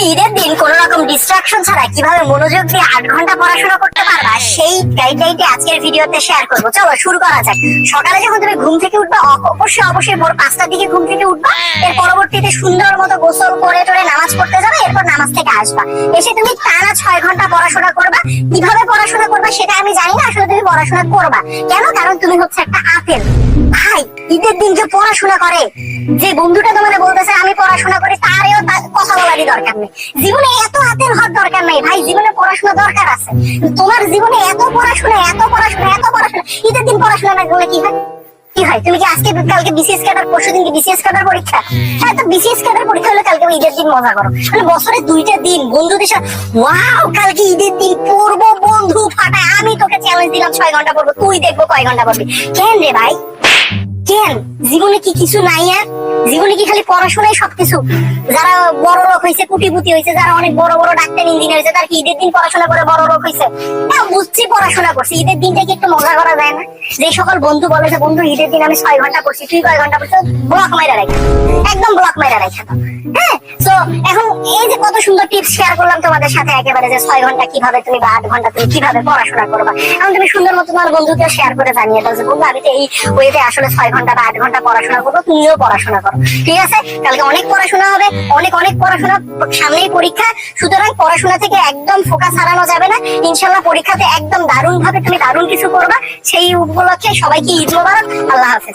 তুমি ঈদের দিন কোন রকম ডিস্ট্রাকশন ছাড়া কিভাবে মনোযোগ দিয়ে 8 ঘন্টা পড়াশোনা করতে পারবা সেই গাইডলাইনটি আজকের ভিডিওতে শেয়ার করব। চলো শুরু করা যাক। সকালে যখন তুমি ঘুম থেকে উঠবা অবশ্যই ভোর 5টার দিকে ঘুম থেকে উঠবা। এর পরবর্তীতে সুন্দর মতো গোসল করে টোরে নামাজ পড়তে যাবে। এরপর নামাজ থেকে আসবা, এসে তুমি টানা 6 ঘন্টা পড়াশোনা করবা। কিভাবে পড়াশোনা করবা সেটা আমি জানি না, আসলে তুমি পড়াশোনা করবা কেন? কারণ তুমি হচ্ছে একটা আপেল। ভাই, ঈদের দিন যে পড়াশোনা করে, যে বন্ধুটা তোমাকে বলতেছে আমি পড়াশোনা করি, তারও কথা বলারই দরকার নেই। জীবনে এত হাতের হওয়ার দরকার নেই ভাই, জীবনে পড়াশোনা দরকার আছে। তোমার জীবনে এত পড়াশোনা, ঈদের দিন পড়াশোনা না করলে কি হয়? কি হয়? তুমি কি আজকে কালকে বিসিএস ক্যাডার, পরশুদিন কি বিসিএস ক্যাডার পরীক্ষা? হ্যাঁ, তো বিসিএস ক্যাডার পরীক্ষা হলে কালকে ঈদের দিন মজা করো। মানে বছরে 2টা দিন বন্ধুদের সাথে ওয়াও কালকে ঈদের দিন পড়বো, বন্ধু ফাটায়। আমি তোকে চ্যালেঞ্জ দিলাম 6 ঘন্টা পড়বো, তুই দেখবো কয় ঘন্টা পড়বি। কেন রে ভাই, কেন? জীবনে কি কিছু নাই? আর জীবনে কি খালি পড়াশোনাই সবকিছু? যারা বড় লোক হয়েছে, কোটিপতি হয়েছে, যারা অনেক বড় বড় ডাক্তার ইঞ্জিনিয়ার হয়েছে, তার কি ঈদের দিন পড়াশোনা করে বড় লোক হয়েছে? হ্যাঁ বুঝছি পড়াশোনা করছি, ঈদের দিনটা কি একটু মজা করা যায় না? যে সকল বন্ধু বলে যে বন্ধু ঈদের দিন আমি 6 ঘন্টা করছি, তুই কয় ঘন্টা করছিস? ব্লক মাইরা রাখা, একদম ব্লক মাইরা রাখা। হ্যাঁ, তো এখন এই যে কত সুন্দর টিপস শেয়ার করলাম তোমাদের সাথে একেবারে, যে 6 ঘন্টা কিভাবে তুমি বা 8 ঘন্টা তুমি কিভাবে পড়াশোনা করবা। এখন তুমি সুন্দর মতো তোমার বন্ধুকে শেয়ার করে জানিয়ে দাও যে বন্ধু আমি তো এই ওয়েতে আসলে 6 ঘন্টা বা 8 ঘন্টা পড়াশোনা করবো, তুমিও পড়াশোনা করো। ঠিক আছে, কালকে অনেক পড়াশোনা হবে, অনেক পড়াশোনা, সামনেই পরীক্ষা। সুতরাং পড়াশোনা থেকে একদম ফোকাস হারানো যাবে না। ইনশাল্লাহ পরীক্ষাতে একদম দারুণ ভাবে তুমি দারুণ কিছু করবা। সেই উপলক্ষে সবাইকে ঈদ মোবারক, আল্লাহ হাফেজ।